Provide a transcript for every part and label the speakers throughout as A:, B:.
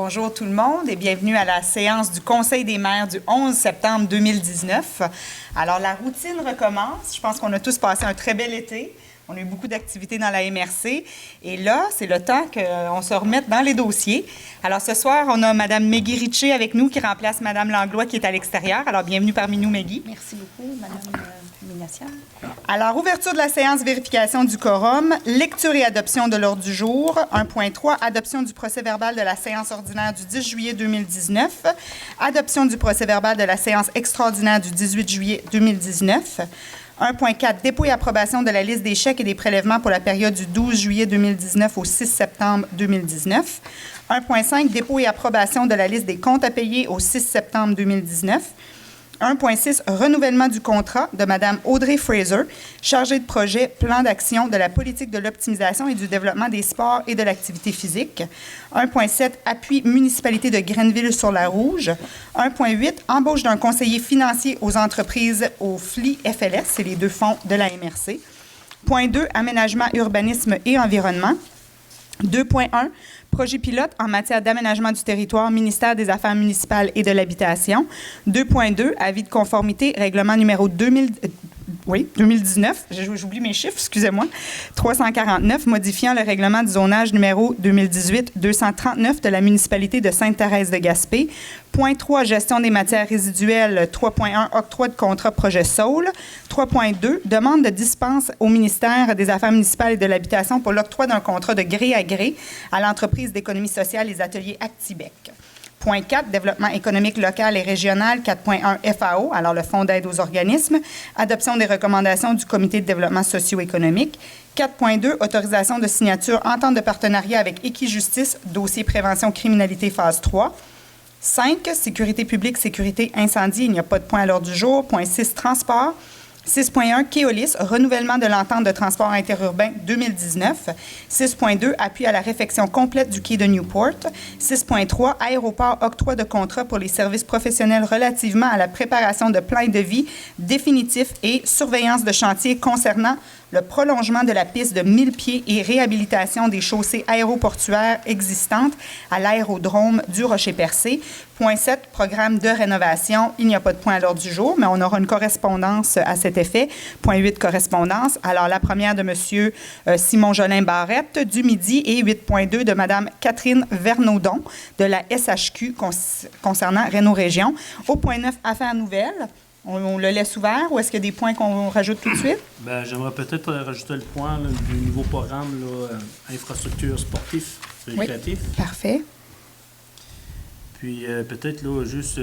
A: Bonjour tout le monde et bienvenue à la séance du Conseil des maires du 11 septembre 2019. Alors, la routine recommence. Je pense qu'on a tous passé un très bel été. On a eu beaucoup d'activités dans la MRC. Et là, c'est le temps qu'on se remette dans les dossiers. Alors, ce soir, on a Mme Meggy Richer avec nous qui remplace Mme Langlois qui est à l'extérieur. Alors, bienvenue parmi nous, Meggy.
B: Merci beaucoup, Mme Minassian.
A: Alors, ouverture de la séance, vérification du quorum, lecture et adoption de l'ordre du jour. 1.3, adoption du procès-verbal de la séance ordinaire du 10 juillet 2019. Adoption du procès-verbal de la séance extraordinaire du 18 juillet 2019. 1.4, dépôt et approbation de la liste des chèques et des prélèvements pour la période du 12 juillet 2019 au 6 septembre 2019. 1.5, dépôt et approbation de la liste des comptes à payer au 6 septembre 2019. 1.6, renouvellement du contrat de Mme Audrey Fraser, chargée de projet Plan d'action de la politique de l'optimisation et du développement des sports et de l'activité physique. 1.7, appui municipalité de Grenville-sur-la-Rouge. 1.8, embauche d'un conseiller financier aux entreprises au FLI-FLS, c'est les deux fonds de la MRC. Point 2, aménagement, urbanisme et environnement. 2.1, projet pilote en matière d'aménagement du territoire, ministère des Affaires municipales et de l'Habitation. 2.2, avis de conformité, règlement numéro 2019, j'oublie mes chiffres, excusez-moi, 349, modifiant le règlement du zonage numéro 2018-239 de la municipalité de Sainte-Thérèse-de-Gaspé. Point 3, gestion des matières résiduelles. 3.1, octroi de contrat projet SAUL. 3.2, demande de dispense au ministère des Affaires municipales et de l'Habitation pour l'octroi d'un contrat de gré à gré à l'entreprise d'économie sociale Les Ateliers Actibec. Point 4, développement économique local et régional, 4.1 FAO, alors le Fonds d'aide aux organismes, adoption des recommandations du Comité de développement socio-économique. 4.2, autorisation de signature, entente de partenariat avec Équijustice, dossier prévention criminalité phase 3. 5, sécurité publique, sécurité incendie, il n'y a pas de point à l'ordre du jour. Point 6, transport. 6.1, Keolis, renouvellement de l'entente de transport interurbain 2019. 6.2, appui à la réfection complète du quai de Newport. 6.3, aéroport, octroi de contrat pour les services professionnels relativement à la préparation de plans de vie définitifs et surveillance de chantier concernant le prolongement de la piste de 1000 pieds et réhabilitation des chaussées aéroportuaires existantes à l'aérodrome du Rocher-Percé. Point 7, programme de rénovation. Il n'y a pas de point à l'ordre du jour, mais on aura une correspondance à cet effet. Point 8, correspondance. Alors, la première de M. Simon Jolin-Barrette du Midi et 8.2 de Mme Catherine Vernaudon de la SHQ concernant Réno-Région. Au point 9, affaires nouvelles. On le laisse ouvert ou est-ce qu'il y a des points qu'on rajoute tout de suite?
C: Bien, j'aimerais peut-être rajouter le point là, du nouveau programme là, infrastructure sportive récréatif.
A: Oui, parfait.
C: Puis peut-être là, juste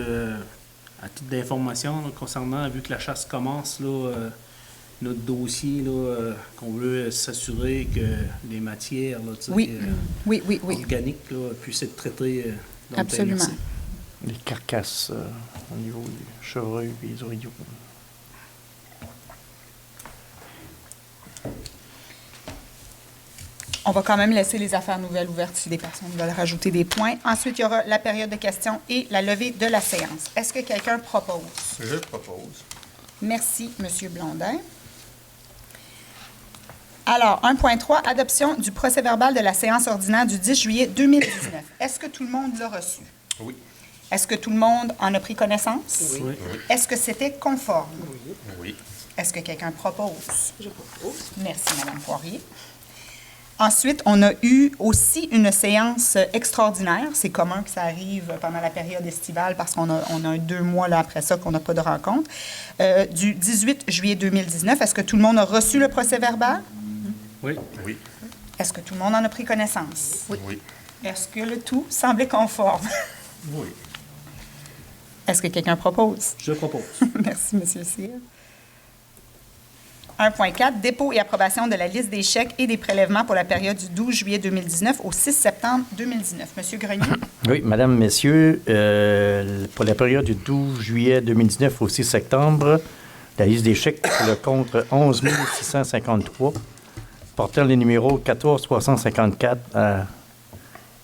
C: à titre d'information là, concernant, vu que la chasse commence, là, notre dossier, là, qu'on veut s'assurer que les matières là,
A: oui.
C: organiques là, puissent être traitées dans
A: absolument.
C: le PMC.
D: Les carcasses au niveau des chevreuils et des orignaux.
A: On va quand même laisser les affaires nouvelles ouvertes si des personnes veulent rajouter des points. Ensuite, il y aura la période de questions et la levée de la séance. Est-ce que quelqu'un propose?
E: Je propose.
A: Merci, M. Blondin. Alors, 1.3, adoption du procès-verbal de la séance ordinaire du 10 juillet 2019. Est-ce que tout le monde l'a reçu?
E: Oui.
A: Est-ce que tout le monde en a pris connaissance?
C: Oui.
E: Oui.
A: Est-ce que c'était conforme?
E: Oui.
A: Est-ce que quelqu'un propose?
B: Je propose.
A: Merci, Mme Poirier. Ensuite, on a eu aussi une séance extraordinaire. C'est commun que ça arrive pendant la période estivale parce qu'on a 2 mois là, après ça qu'on n'a pas de rencontre. Du 18 juillet 2019, est-ce que tout le monde a reçu le procès-verbal?
C: Oui.
E: Oui.
A: Est-ce que tout le monde en a pris connaissance?
E: Oui.
A: Est-ce que le tout semblait conforme?
E: Oui.
A: Est-ce que quelqu'un propose?
C: Je propose.
A: Merci, M. Cyr. 1.4, dépôt et approbation de la liste des chèques et des prélèvements pour la période du 12 juillet 2019 au 6 septembre 2019. M. Grenier.
D: Oui, Madame, Messieurs, pour la période du 12 juillet 2019 au 6 septembre, la liste des chèques pour le compte 11 653, portant les numéros 14 354 à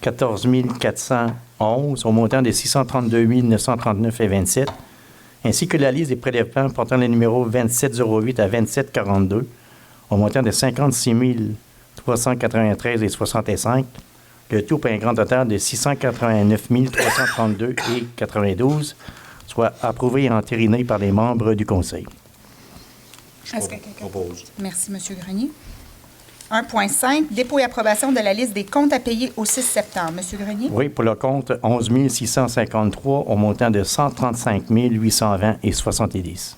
D: 14 411 au montant de 632 939,27, ainsi que la liste des prélèvements portant les numéros 2708 à 2742 au montant de 56 393,65 le tout pour un grand total de 689 332,92, soit approuvé et entériné par les membres du Conseil.
A: Est-ce que quelqu'un
E: Propose.
A: Merci, M. Grenier. 1.5, dépôt et approbation de la liste des comptes à payer au 6 septembre. M. Grenier?
D: Oui, pour le compte 11 653 au montant de 135 820,70.
A: Est-ce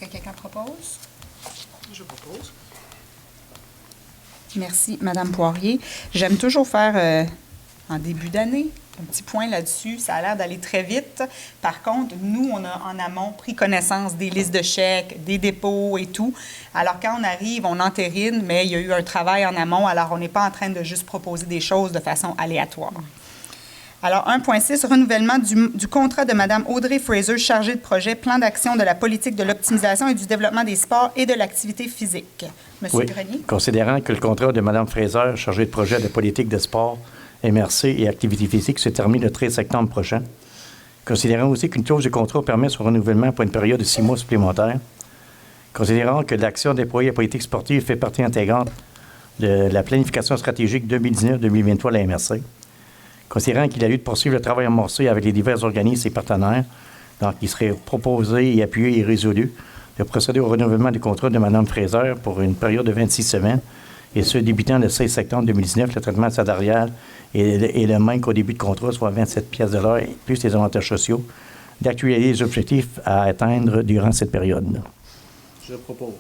A: que quelqu'un propose?
E: Je propose.
A: Merci, Mme Poirier. J'aime toujours faire, en début d'année, un petit point là-dessus. Ça a l'air d'aller très vite. Par contre, nous, on a en amont pris connaissance des listes de chèques, des dépôts et tout. Alors, quand on arrive, on entérine, mais il y a eu un travail en amont. Alors, on n'est pas en train de juste proposer des choses de façon aléatoire. Alors, 1.6, renouvellement du contrat de Mme Audrey Fraser, chargée de projet, plan d'action de la politique de l'optimisation et du développement des sports et de l'activité physique. Monsieur
D: Oui,
A: Grenier?
D: considérant que le contrat de Mme Fraser, chargée de projet de politique de sport, MRC et activité physique, se termine le 13 septembre prochain. Considérant aussi qu'une clause du contrat permet son renouvellement pour une période de 6 mois supplémentaires. Considérant que l'action déployée à politique sportive fait partie intégrante de la planification stratégique 2019-2023 de la MRC. Considérant qu'il a lieu de poursuivre le travail amorcé avec les divers organismes et partenaires, donc il serait proposé et appuyé et résolu de procéder au renouvellement du contrat de Mme Fraser pour une période de 26 semaines, et ce, débutant le 16 septembre 2019, le traitement salarial est le même qu'au début de contrat, soit 27 pièces de l'heure, plus les avantages sociaux, d'actualiser les objectifs à atteindre durant cette période.
C: Je propose.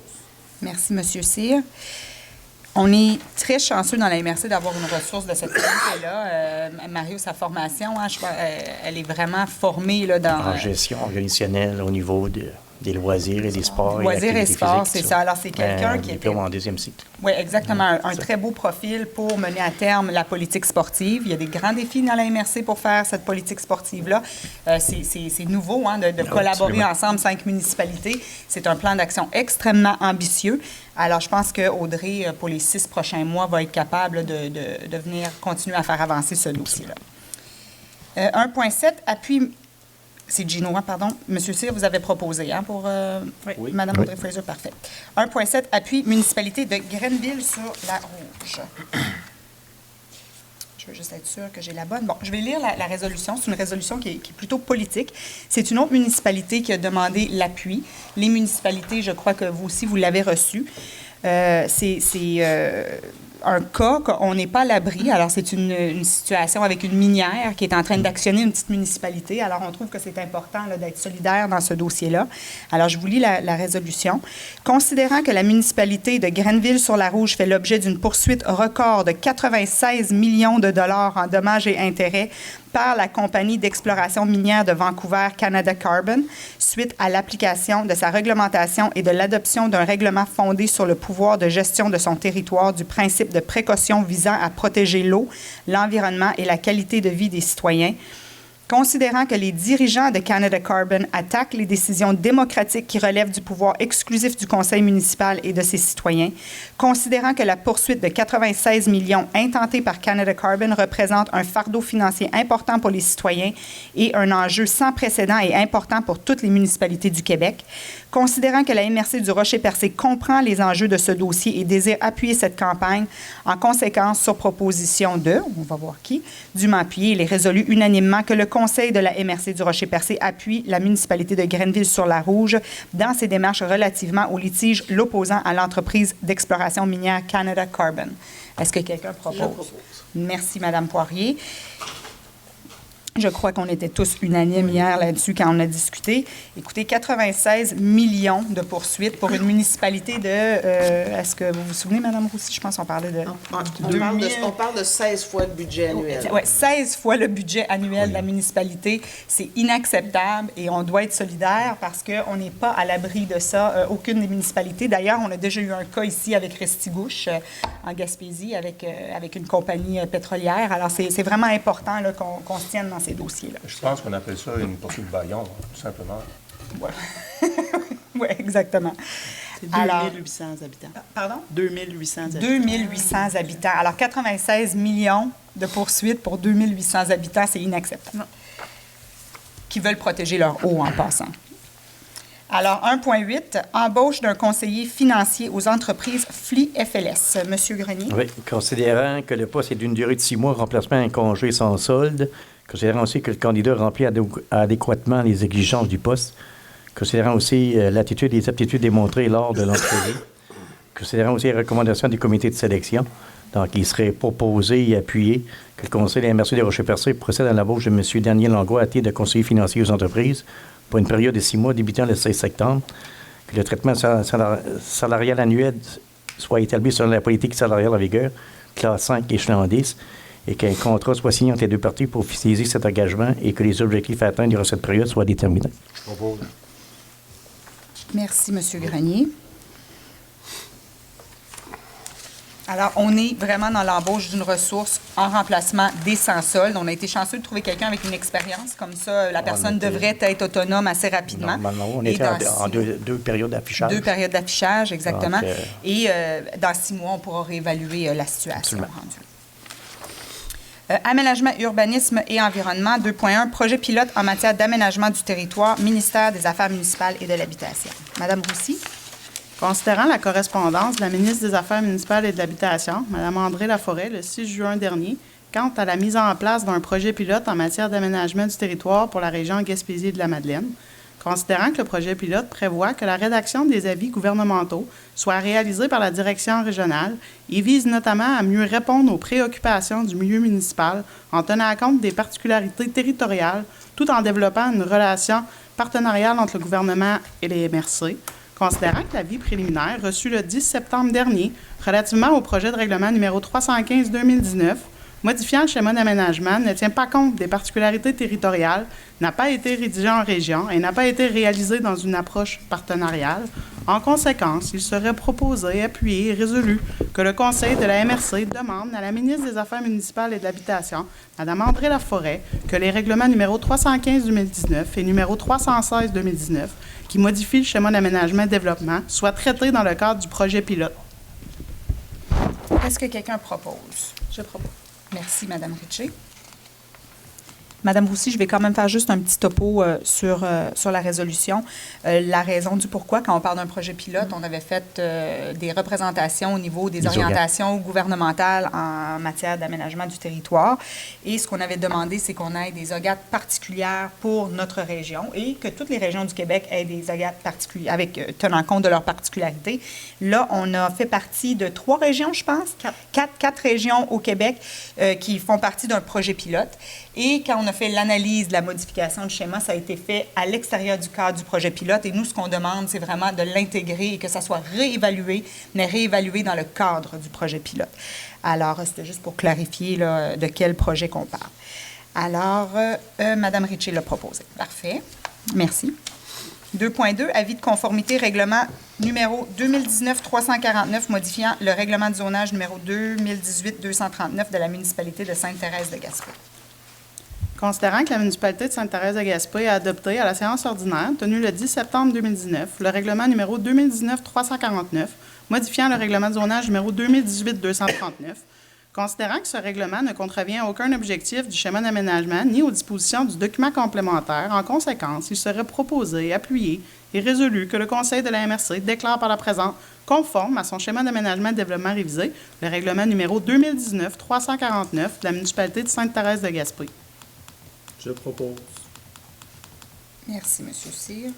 A: Merci, M. Cyr. On est très chanceux dans la MRC d'avoir une ressource de cette qualité-là. Mario, sa formation, hein, elle est vraiment formée là, dans...
D: En gestion organisationnelle au niveau des loisirs et des sports.
A: Loisirs et
D: activités
A: sports,
D: physiques,
A: c'est ça. Alors, c'est quelqu'un qui était...
D: diplôme en deuxième cycle.
A: Oui, exactement. Un très beau profil pour mener à terme la politique sportive. Il y a des grands défis dans la MRC pour faire cette politique sportive-là. C'est nouveau hein, de collaborer ensemble, 5 municipalités. C'est un plan d'action extrêmement ambitieux. Alors, je pense qu'Audrey, pour les 6 prochains mois, va être capable de venir continuer à faire avancer ce dossier-là. 1.7, appui... C'est Ginois, pardon. Monsieur Cyr, vous avez proposé hein, pour
C: Oui.
A: Mme Audrey Fraser, parfait. 1.7, appui municipalité de Grenville-sur-la-Rouge. Je veux juste être sûre que j'ai la bonne. Bon, je vais lire la résolution. C'est une résolution qui est plutôt politique. C'est une autre municipalité qui a demandé l'appui. Les municipalités, je crois que vous aussi, vous l'avez reçu. C'est un cas qu'on n'est pas à l'abri. Alors, c'est une situation avec une minière qui est en train d'actionner une petite municipalité. Alors, on trouve que c'est important là, d'être solidaire dans ce dossier-là. Alors, je vous lis la résolution. Considérant que la municipalité de Grenville-sur-la-Rouge fait l'objet d'une poursuite record de 96 millions de dollars en dommages et intérêts par la compagnie d'exploration minière de Vancouver, Canada Carbon, suite à l'application de sa réglementation et de l'adoption d'un règlement fondé sur le pouvoir de gestion de son territoire du principe de précaution visant à protéger l'eau, l'environnement et la qualité de vie des citoyens, considérant que les dirigeants de Canada Carbon attaquent les décisions démocratiques qui relèvent du pouvoir exclusif du conseil municipal et de ses citoyens, considérant que la poursuite de 96 millions intentée par Canada Carbon représente un fardeau financier important pour les citoyens et un enjeu sans précédent et important pour toutes les municipalités du Québec, considérant que la MRC du Rocher-Percé comprend les enjeux de ce dossier et désire appuyer cette campagne, en conséquence, sur proposition de, on va voir qui, dûment appuyé, il est résolu unanimement que le Conseil de la MRC du Rocher-Percé appuie la municipalité de Grenville-sur-la-Rouge dans ses démarches relativement au litige l'opposant à l'entreprise d'exploration minière Canada Carbon. Est-ce que quelqu'un propose?
B: Je propose.
A: Merci, Mme Poirier. Je crois qu'on était tous unanimes hier là-dessus quand on a discuté. Écoutez, 96 millions de poursuites pour une municipalité de... est-ce que vous vous souvenez, Mme Roussy? Je pense qu'on parlait de...
B: On parle de 16 fois le budget annuel.
A: Oui, 16 fois le budget annuel de la municipalité. C'est inacceptable et on doit être solidaire parce qu'on n'est pas à l'abri de ça, aucune des municipalités. D'ailleurs, on a déjà eu un cas ici avec Restigouche, en Gaspésie, avec une compagnie pétrolière. Alors, c'est vraiment important là, qu'on se tienne dans ces dossiers-là.
E: Je pense qu'on appelle ça une poursuite bâillon, tout simplement.
A: Oui, exactement.
F: C'est
A: Alors,
F: 2800 habitants.
A: Pardon?
F: 2800 habitants.
A: 2800 habitants. Alors, 96 millions de poursuites pour 2800 habitants, c'est inacceptable. Qui veulent protéger leur eau en passant. Alors, 1.8, embauche d'un conseiller financier aux entreprises FLS. Monsieur Grenier.
D: Oui, considérant que le poste est d'une durée de 6 mois, remplacement un congé sans solde, considérant aussi que le candidat remplit adéquatement les exigences du poste, considérant aussi l'attitude et les aptitudes démontrées lors de l'entrevue, considérant aussi les recommandations du comité de sélection. Donc, il serait proposé et appuyé que le conseil de la MRC de Rocher-Percé procède à l'embauche de M. Daniel Langlois à titre de conseiller financier aux entreprises pour une période de 6 mois débutant le 16 septembre, que le traitement salarial annuel soit établi selon la politique salariale en vigueur, classe 5, échelon 10, et qu'un contrat soit signé entre les deux parties pour officialiser cet engagement et que les objectifs à atteindre durant cette période soient déterminés.
E: Je propose.
A: Merci, M. Grenier. Alors, on est vraiment dans l'embauche d'une ressource en remplacement des sans-soldes. On a été chanceux de trouver quelqu'un avec une expérience. Comme ça, la personne devrait être autonome assez rapidement.
D: Normalement, on était en deux périodes d'affichage.
A: 2 périodes d'affichage, exactement.
D: Donc,
A: et dans 6 mois, on pourra réévaluer la situation rendue. Aménagement, urbanisme et environnement, 2.1, projet pilote en matière d'aménagement du territoire, ministère des Affaires municipales et de l'Habitation. Madame Roussy.
F: Considérant la correspondance de la ministre des Affaires municipales et de l'Habitation, Mme André Laforêt, le 6 juin dernier, quant à la mise en place d'un projet pilote en matière d'aménagement du territoire pour la région Gaspésie et de la Madeleine, considérant que le projet pilote prévoit que la rédaction des avis gouvernementaux soit réalisée par la direction régionale et vise notamment à mieux répondre aux préoccupations du milieu municipal en tenant compte des particularités territoriales, tout en développant une relation partenariale entre le gouvernement et les MRC, considérant que l'avis préliminaire reçu le 10 septembre dernier relativement au projet de règlement numéro 315-2019, modifiant le schéma d'aménagement, ne tient pas compte des particularités territoriales, n'a pas été rédigé en région et n'a pas été réalisé dans une approche partenariale. En conséquence, il serait proposé, appuyé et résolu que le Conseil de la MRC demande à la ministre des Affaires municipales et de l'Habitation, Mme André Laforêt, que les règlements numéro 315-2019 et numéro 316-2019, qui modifient le schéma d'aménagement et développement, soient traités dans le cadre du projet pilote.
A: Est-ce que quelqu'un propose?
F: Je propose.
A: Merci, Mme Ritchie. Madame Roussy, je vais quand même faire juste un petit topo sur la résolution. La raison du pourquoi, quand on parle d'un projet pilote, on avait fait des représentations au niveau des orientations gouvernementales en matière d'aménagement du territoire. Et ce qu'on avait demandé, c'est qu'on ait des OGAT particulières pour notre région et que toutes les régions du Québec aient des OGAT particulières, tenant compte de leurs particularités. Là, on a fait partie de 3 régions, je pense, 4 régions au Québec qui font partie d'un projet pilote. Et quand on a fait l'analyse de la modification du schéma, ça a été fait à l'extérieur du cadre du projet pilote. Et nous, ce qu'on demande, c'est vraiment de l'intégrer et que ça soit réévalué, mais réévalué dans le cadre du projet pilote. Alors, c'était juste pour clarifier là, de quel projet qu'on parle. Alors, Mme Ritchie l'a proposé. Parfait. Merci. 2.2, avis de conformité, règlement numéro 2019-349, modifiant le règlement de zonage numéro 2018-239 de la municipalité de Sainte-Thérèse-de-Gaspé.
F: Considérant que la municipalité de Sainte-Thérèse-de-Gaspé a adopté à la séance ordinaire tenue le 10 septembre 2019 le règlement numéro 2019-349, modifiant le règlement de zonage numéro 2018-239, considérant que ce règlement ne contrevient à aucun objectif du schéma d'aménagement ni aux dispositions du document complémentaire, en conséquence, il serait proposé, appuyé et résolu que le Conseil de la MRC déclare par la présente conforme à son schéma d'aménagement et de développement révisé le règlement numéro 2019-349 de la municipalité de Sainte-Thérèse-de-Gaspé.
C: Je propose.
A: Merci, M. Cyr.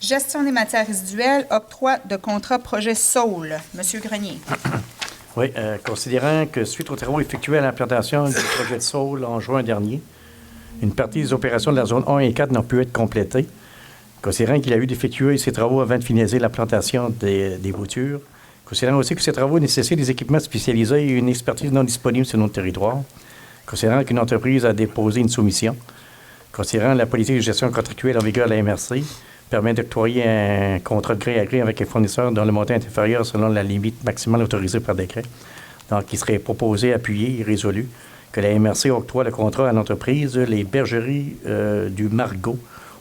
A: Gestion des matières résiduelles, octroi de contrat projet Saule. M. Grenier.
D: Oui, considérant que suite aux travaux effectués à l'implantation du projet de Saule en juin dernier, une partie des opérations de la zone 1 et 4 n'ont pu être complétées, considérant qu'il a eu d'effectuer ces travaux avant de finaliser la plantation des boutures, considérant aussi que ces travaux nécessitent des équipements spécialisés et une expertise non disponible sur notre territoire, considérant qu'une entreprise a déposé une soumission, considérant la politique de gestion contractuelle en vigueur à la MRC, permet d'octroyer un contrat de gré à gré avec un fournisseur dont le montant est inférieur selon la limite maximale autorisée par décret. Donc, il serait proposé, appuyé et résolu que la MRC octroie le contrat à l'entreprise Les Bergeries du Margot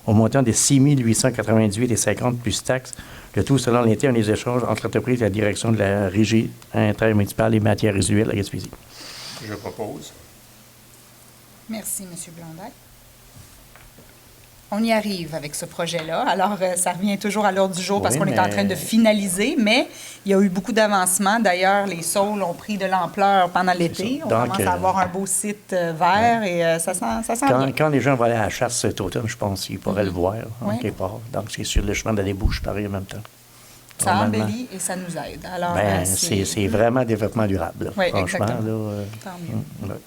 D: au montant de 6 898,50 plus taxes, le tout selon l'interne des échanges entre l'entreprise et la direction de la Régie intermunicipale des matières résiduelles à Gaspésie.
E: Je propose.
A: Merci, M. Blondet. On y arrive avec ce projet-là. Alors, ça revient toujours à l'ordre du jour parce
D: Oui,
A: qu'on est en
D: mais-
A: train de finaliser, mais il y a eu beaucoup d'avancements. D'ailleurs, les saules ont pris de l'ampleur pendant l'été. On
D: Donc,
A: commence à avoir un beau site vert et ça sent bien.
D: Quand les gens vont aller à la chasse cet automne, je pense qu'ils pourraient le voir,
A: Oui.
D: en quelque part. Donc, c'est sur le chemin de la débouche, pareil, en même temps.
A: Ça
D: Normalement.
A: embellit et ça nous aide. Alors,
D: Ben, c'est vraiment un développement durable, là.
A: Oui,
D: Franchement,
A: exactement.
D: là.
A: Tant mieux.
D: Ouais.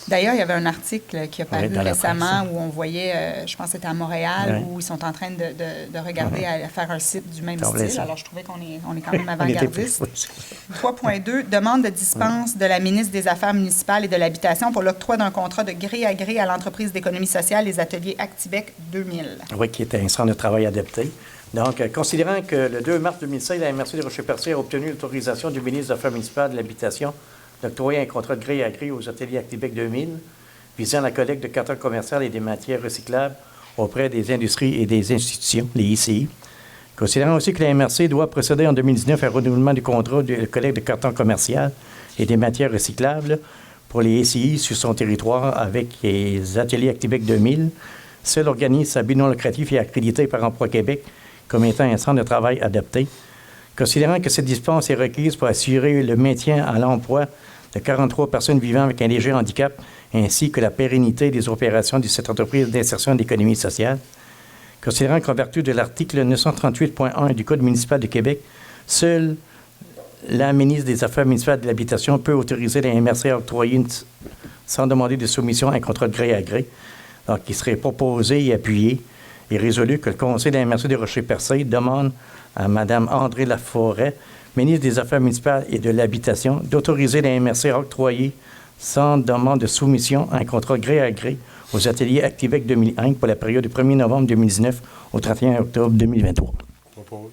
A: D'ailleurs, il y avait un article qui a paru
D: dans la
A: récemment
D: presse.
A: où on voyait, je pense que c'était à Montréal,
D: Ouais.
A: où ils sont en train de regarder à faire un site du même
D: Complet,
A: style.
D: ça.
A: Alors, je trouvais qu'on est quand même
D: On était
A: avant-gardiste.
D: oui, c'est ça.
A: 3.2, demande de dispense de la ministre des Affaires municipales et de l'Habitation pour l'octroi d'un contrat de gré à gré à l'entreprise d'économie sociale Les Ateliers Actibec 2000.
D: Oui, qui est un centre de travail adapté. Donc, considérant que le 2 mars 2016, la MRC de Rocher-Percé a obtenu l'autorisation du ministre des Affaires municipales de l'Habitation d'octroyer un contrat de gré à gré aux Ateliers Actibec 2000 visant la collecte de cartons commerciaux et des matières recyclables auprès des industries et des institutions, les ICI. Considérant aussi que la MRC doit procéder en 2019 à un renouvellement du contrat de collecte de cartons commerciaux et des matières recyclables pour les ICI sur son territoire avec les Ateliers Actibec 2000, seul organisme à but non lucratif et accrédité par Emploi Québec comme étant un centre de travail adapté. Considérant que cette dispense est requise pour assurer le maintien à l'emploi de 43 personnes vivant avec un léger handicap, ainsi que la pérennité des opérations de cette entreprise d'insertion et d'économie sociale. Considérant qu'en vertu de l'article 938.1 du Code municipal de Québec, seule la ministre des Affaires municipales et de l'Habitation peut autoriser la MRC à octroyer, sans demander de soumission, un contrat de gré à gré. Donc, il serait proposé et appuyé et résolu que le Conseil de la MRC de Rocher-Percé demande à Mme André Laforêt, ministre des Affaires municipales et de l'Habitation, d'autoriser la MRC à octroyer, sans demande de soumission, un contrat gré à gré aux Ateliers Actibec 2001 pour la période du 1er novembre 2019 au 31 octobre 2023.
E: Propose.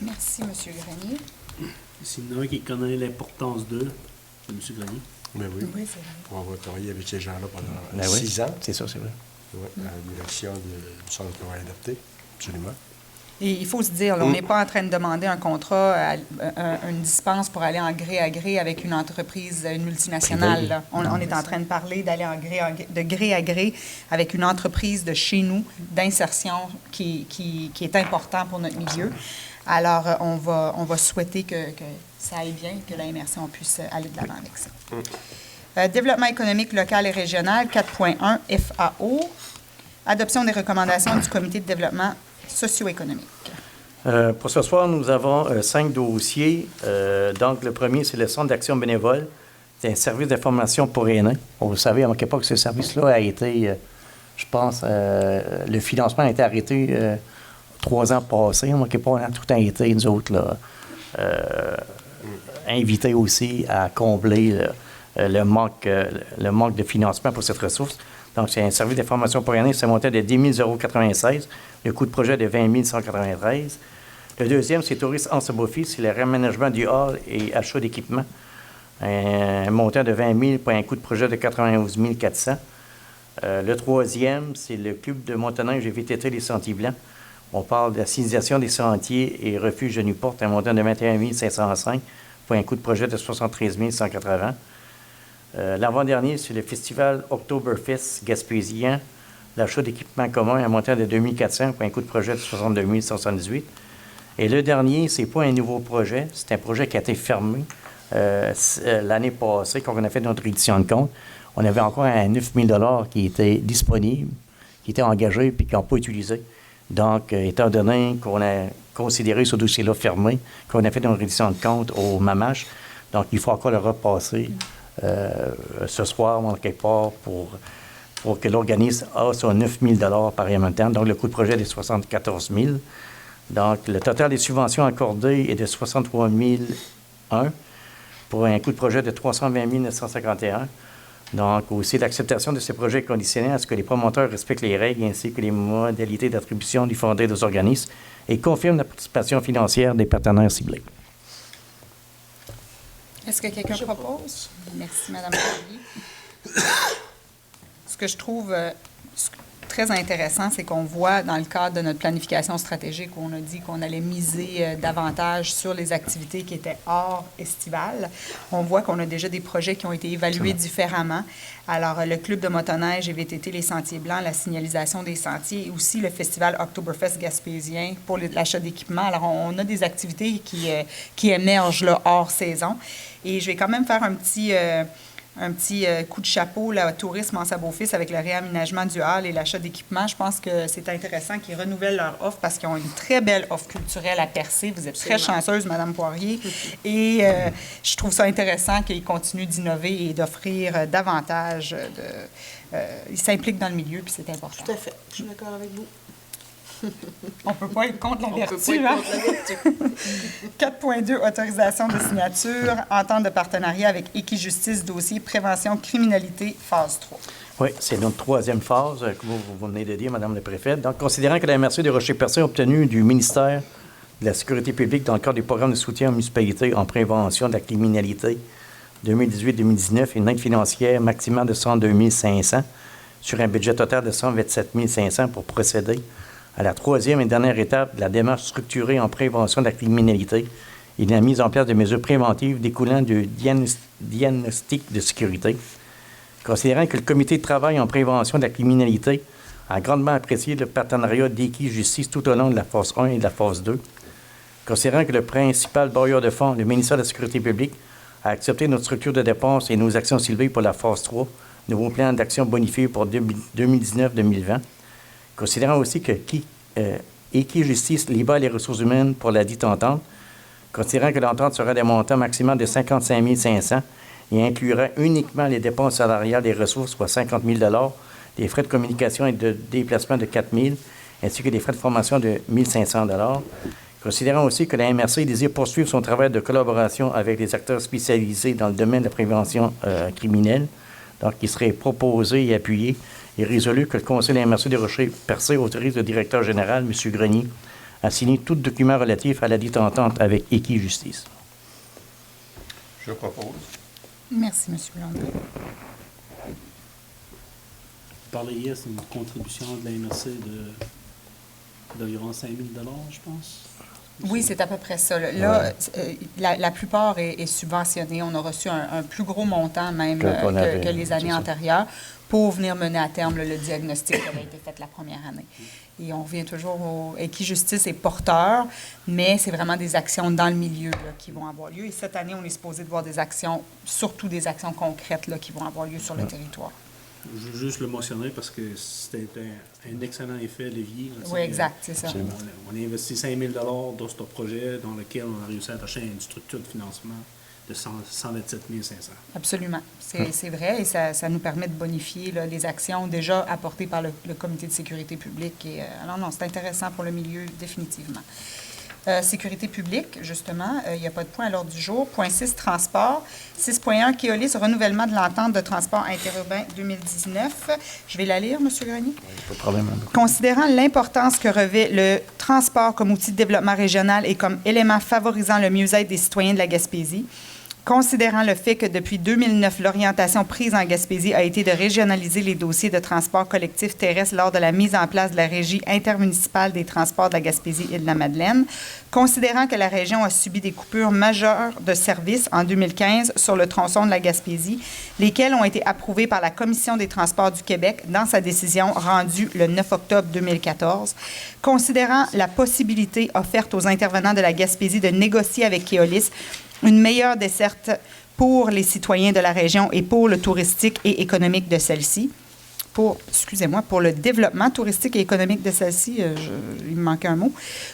A: Merci, M. Grenier.
C: S'il y en a un qui connaît l'importance d'eux, c'est M. Grenier.
E: Mais oui,
A: Oui, c'est vrai.
E: pour avoir travaillé avec ces gens-là pendant
D: Ben oui,
E: 6 ans,
D: c'est ça, c'est vrai.
E: ouais, à la direction du centre de travail adapté, absolument.
A: Et il faut se dire, là, on n'est pas en train de demander un contrat, une dispense pour aller en gré à gré avec une entreprise, une multinationale. Là. On est en train de parler d'aller de gré à gré avec une entreprise de chez nous, d'insertion, qui est important pour notre milieu. Alors, on va souhaiter que ça aille bien, que la MRC, on puisse aller de l'avant avec ça. Développement économique local et régional, 4.1 FAO. Adoption des recommandations du comité de développement socio-économique.
D: Pour ce soir, nous avons 5 dossiers. Donc, le premier, c'est le Centre d'action bénévole. C'est un service d'information pour aînés. Vous savez, à quelque part que ce service-là a été, je pense, le financement a été arrêté 3 ans passés. À quelque part, on a tout été, nous autres, là, invités aussi à combler le manque de financement pour cette ressource. Donc, c'est un service d'information pour aînés, c'est monté de 10 096, le coût de projet de 20 193. Le deuxième, c'est Tourisme en Bofi, c'est le réaménagement du hall et achat d'équipement. Un montant de 20 000 pour un coût de projet de 91 400. Le troisième, c'est le club de motoneige et VTT Les Sentiers Blancs. On parle de la signalisation des sentiers et refuge de Newport, un montant de 21 505 pour un coût de projet de 73 180. L'avant-dernier, c'est le festival Oktoberfest Gaspésien, l'achat d'équipements communs, un montant de 2 400 pour un coût de projet de 62 178. Et le dernier, c'est pas un nouveau projet, c'est un projet qui a été fermé l'année passée, quand on a fait notre édition de compte. On avait encore un 9 000 qui était disponible, qui était engagé puis qui n'a pas utilisé. Donc, étant donné qu'on a considéré ce dossier-là fermé, qu'on a fait notre édition de compte au MAMACH, donc il faut encore le repasser ce soir, en quelque part, pour que l'organisme a son 9 000 par en même temps. Donc, le coût de projet est de 74 000. Donc, le total des subventions accordées est de 63 001 pour un coût de projet de 320 951. Donc, aussi, l'acceptation de ces projets est conditionnée à ce que les promoteurs respectent les règles ainsi que les modalités d'attribution du fondé des organismes et confirment la participation financière des partenaires ciblés.
A: Est-ce que quelqu'un propose? Merci, Mme Carlier. Ce que je trouve très intéressant, c'est qu'on voit dans le cadre de notre planification stratégique où on a dit qu'on allait miser davantage sur les activités qui étaient hors estivales. On voit qu'on a déjà des projets qui ont été évalués différemment. Alors, le club de motoneige et VTT Les Sentiers Blancs, la signalisation des sentiers et aussi le festival Oktoberfest gaspésien pour l'achat d'équipements. Alors, on a des activités qui émergent là, hors saison. Et je vais quand même faire un petit coup de chapeau là, au tourisme en Sabot-Fils avec le réaménagement du hall et l'achat d'équipements. Je pense que c'est intéressant qu'ils renouvellent leur offre parce qu'ils ont une très belle offre culturelle à Percée. Vous êtes très chanceuse, Mme Poirier. Et je trouve ça intéressant qu'ils continuent d'innover et d'offrir davantage ils s'impliquent dans le milieu, puis c'est important.
B: Tout à fait. Je suis d'accord avec vous.
A: On ne peut pas être contre la
B: On
A: vertu,
B: peut pas être
A: hein?
B: contre la vertu.
A: 4.2, autorisation de signature, entente de partenariat avec Équijustice, dossier prévention criminalité, phase 3.
D: Oui, c'est notre troisième phase que vous venez de dire, Mme la préfète. Donc, considérant que la MRC de Rocher-Percé a obtenu du ministère de la Sécurité publique dans le cadre du programme de soutien aux municipalités en prévention de la criminalité 2018-2019 une aide financière maximale de 102 500 sur un budget total de 127 500 pour procéder à la troisième et dernière étape de la démarche structurée en prévention de la criminalité et de la mise en place de mesures préventives découlant du diagnostic de sécurité. Considérant que le comité de travail en prévention de la criminalité a grandement apprécié le partenariat d'Équijustice tout au long de la phase 1 et de la phase 2, considérant que le principal bailleur de fonds, le ministère de la Sécurité publique, a accepté notre structure de dépenses et nos actions ciblées pour la phase 3, nouveau plan d'action bonifié pour 2019-2020, considérant aussi que Équijustice libère les ressources humaines pour la dite entente, considérant que l'entente sera des montants maximum de 55 500 et inclura uniquement les dépenses salariales des ressources, soit 50 000 des frais de communication et de déplacement de 4 000 ainsi que des frais de formation de 1 500 considérant aussi que la MRC désire poursuivre son travail de collaboration avec les acteurs spécialisés dans le domaine de la prévention criminelle, donc il serait proposé et appuyé et résolu que le Conseil de la MRC de Rocher-Percé autorise le directeur général, M. Grenier, à signer tout document relatif à la dite entente avec Équijustice.
E: Je propose.
A: Merci, M. Blandry.
C: Vous parlez hier, c'est une contribution de la MRC d'environ 5 000 je pense.
A: Oui, c'est à peu près ça. Là, la plupart est subventionnée. On a reçu un plus gros montant même que les années antérieures pour venir mener à terme le diagnostic qui avait été fait la première année. Et on revient toujours au Équijustice est porteur, mais c'est vraiment des actions dans le milieu là, qui vont avoir lieu. Et cette année, on est supposé de voir des actions, surtout des actions concrètes là, qui vont avoir lieu sur le territoire.
C: Je veux juste le mentionner parce que c'était un excellent effet levier. Là,
A: oui, exact, c'est ça.
C: On a investi 5 000 dans ce projet dans lequel on a réussi à attacher une structure de financement de 127 500.
A: Absolument. C'est vrai et ça nous permet de bonifier là, les actions déjà apportées par le Comité de sécurité publique. Et, alors non, c'est intéressant pour le milieu, définitivement. Sécurité publique, justement, il n'y a pas de point à l'ordre du jour. Point 6, transport. 6.1, Keolis, renouvellement de l'entente de transport interurbain 2019. Je vais la lire, M. Grenier.
D: Pas de problème.
A: Considérant l'importance que revêt le transport comme outil de développement régional et comme élément favorisant le mieux-être des citoyens de la Gaspésie, considérant le fait que depuis 2009, l'orientation prise en Gaspésie a été de régionaliser les dossiers de transport collectif terrestre lors de la mise en place de la Régie intermunicipale des transports de la Gaspésie et de la Madeleine, considérant que la région a subi des coupures majeures de services en 2015 sur le tronçon de la Gaspésie, lesquelles ont été approuvées par la Commission des transports du Québec dans sa décision rendue le 9 octobre 2014, considérant la possibilité offerte aux intervenants de la Gaspésie de négocier avec Keolis une meilleure desserte pour les citoyens de la région et pour le touristique et économique de celle-ci. Pour le développement touristique et économique de celle-ci, il me manquait un mot.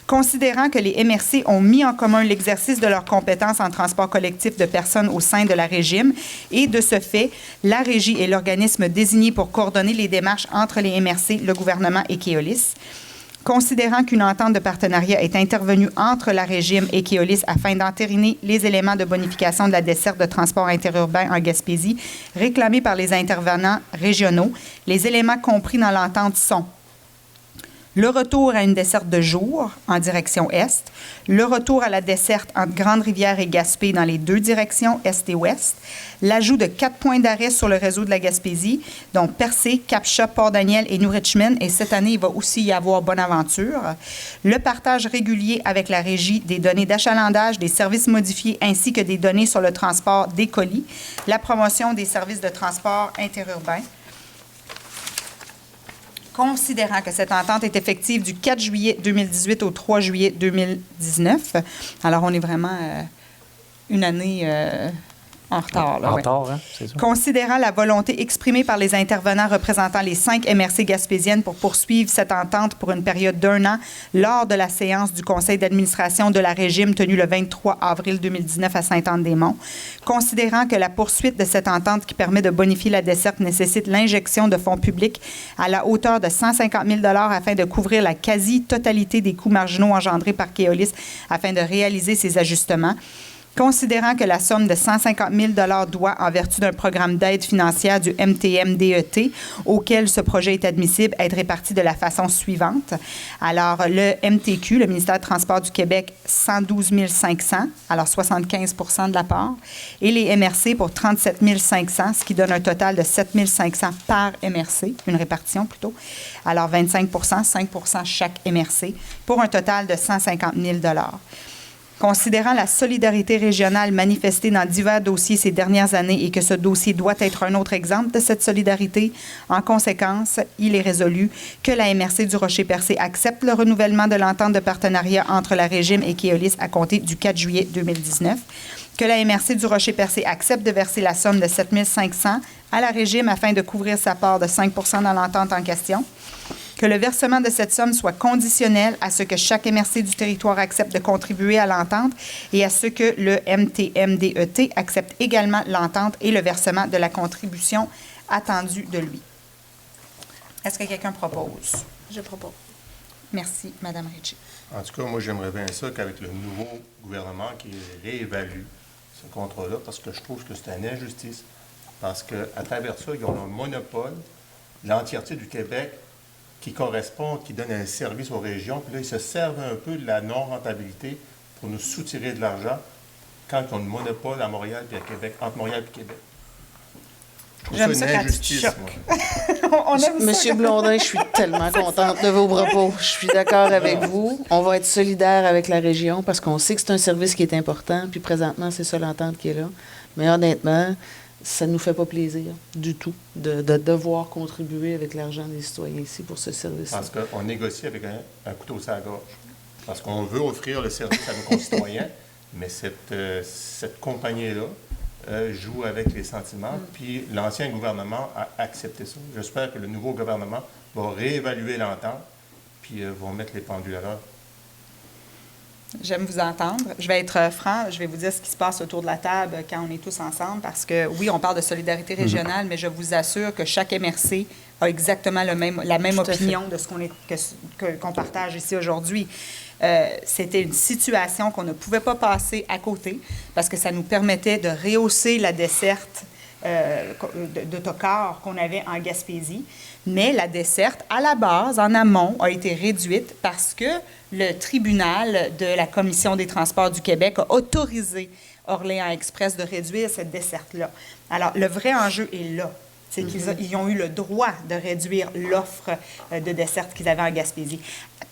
A: Considérant que les MRC ont mis en commun l'exercice de leurs compétences en transport collectif de personnes au sein de la régime et de ce fait, la Régie est l'organisme désigné pour coordonner les démarches entre les MRC, le gouvernement et Keolis. Considérant qu'une entente de partenariat est intervenue entre la Régime et Keolis afin d'entériner les éléments de bonification de la desserte de transport interurbain en Gaspésie réclamés par les intervenants régionaux, les éléments compris dans l'entente sont le retour à une desserte de jour en direction est, le retour à la desserte entre Grande-Rivière et Gaspé dans les deux directions, est et ouest, l'ajout de 4 points d'arrêt sur le réseau de la Gaspésie, donc Percé, Cap-Chat, Port-Daniel et New Richmond, et cette année, il va aussi y avoir Bonaventure, le partage régulier avec la Régie des données d'achalandage, des services modifiés ainsi que des données sur le transport des colis, la promotion des services de transport interurbain. Considérant que cette entente est effective du 4 juillet 2018 au 3 juillet 2019, alors on est vraiment une année en retard. Là,
D: En
A: ouais.
D: retard, hein, c'est ça.
A: Considérant la volonté exprimée par les intervenants représentant les 5 MRC gaspésiennes pour poursuivre cette entente pour une période d'1 an lors de la séance du conseil d'administration de la Régime tenue le 23 avril 2019 à Sainte-Anne-des-Monts, considérant que la poursuite de cette entente qui permet de bonifier la desserte nécessite l'injection de fonds publics à la hauteur de 150 000 $ afin de couvrir la quasi-totalité des coûts marginaux engendrés par Keolis afin de réaliser ces ajustements, considérant que la somme de 150 000 $ doit, en vertu d'un programme d'aide financière du MTM-DET, auquel ce projet est admissible, être réparti de la façon suivante. Alors, le MTQ, le ministère des Transports du Québec, 112 500, alors 75 % de la part, et les MRC pour 37 500, ce qui donne un total de 7 500 par MRC, une répartition plutôt. Alors, 25 % 5 % chaque MRC, pour un total de 150 000 $. Considérant la solidarité régionale manifestée dans divers dossiers ces dernières années et que ce dossier doit être un autre exemple de cette solidarité, en conséquence, il est résolu que la MRC du Rocher-Percé accepte le renouvellement de l'entente de partenariat entre la Régime et Keolis à compter du 4 juillet 2019, que la MRC du Rocher-Percé accepte de verser la somme de 7 500 à la Régime afin de couvrir sa part de 5 % dans l'entente en question, que le versement de cette somme soit conditionnel à ce que chaque MRC du territoire accepte de contribuer à l'entente et à ce que le MTM-DET accepte également l'entente et le versement de la contribution attendue de lui. Est-ce que quelqu'un propose?
B: Je propose.
A: Merci, Mme Ritchie.
E: En tout cas, moi, j'aimerais bien ça qu'avec le nouveau gouvernement qui réévalue ce contrat-là, parce que je trouve que c'est une injustice. Parce qu'à travers ça, ils ont un monopole, l'entièreté du Québec, qui correspond, qui donne un service aux régions. Puis là, ils se servent un peu de la non-rentabilité pour nous soutirer de l'argent quand ils ont le monopole à Montréal et à Québec, entre Montréal et Québec. Je trouve
A: J'aime
E: ça
A: ça
E: une
A: quand tu
E: injustice,
A: choques.
E: moi.
A: On aime ça.
F: Monsieur Blondin, je suis tellement contente de vos propos. Je suis d'accord avec vous. On va être solidaire avec la région parce qu'on sait que c'est un service qui est important. Puis présentement, c'est ça l'entente qui est là. Mais honnêtement, ça ne nous fait pas plaisir du tout de devoir contribuer avec l'argent des citoyens ici pour ce service-là.
E: Parce qu'on négocie avec un couteau sur la gorge. Parce qu'on veut offrir le service à nos concitoyens, mais cette compagnie-là joue avec les sentiments. Puis l'ancien gouvernement a accepté ça. J'espère que le nouveau gouvernement va réévaluer l'entente, puis va mettre les pendules à l'heure.
A: J'aime vous entendre. Je vais être franc, je vais vous dire ce qui se passe autour de la table quand on est tous ensemble, parce que oui, on parle de solidarité régionale, mais je vous assure que chaque MRC a exactement la même opinion de ce qu'on partage ici aujourd'hui. C'était une situation qu'on ne pouvait pas passer à côté, parce que ça nous permettait de rehausser la desserte d'autocars qu'on avait en Gaspésie. Mais la desserte, à la base, en amont, a été réduite parce que le tribunal de la Commission des transports du Québec a autorisé Orléans Express de réduire cette desserte-là. Alors, le vrai enjeu est là. C'est qu'ils ont eu le droit de réduire l'offre de desserte qu'ils avaient en Gaspésie.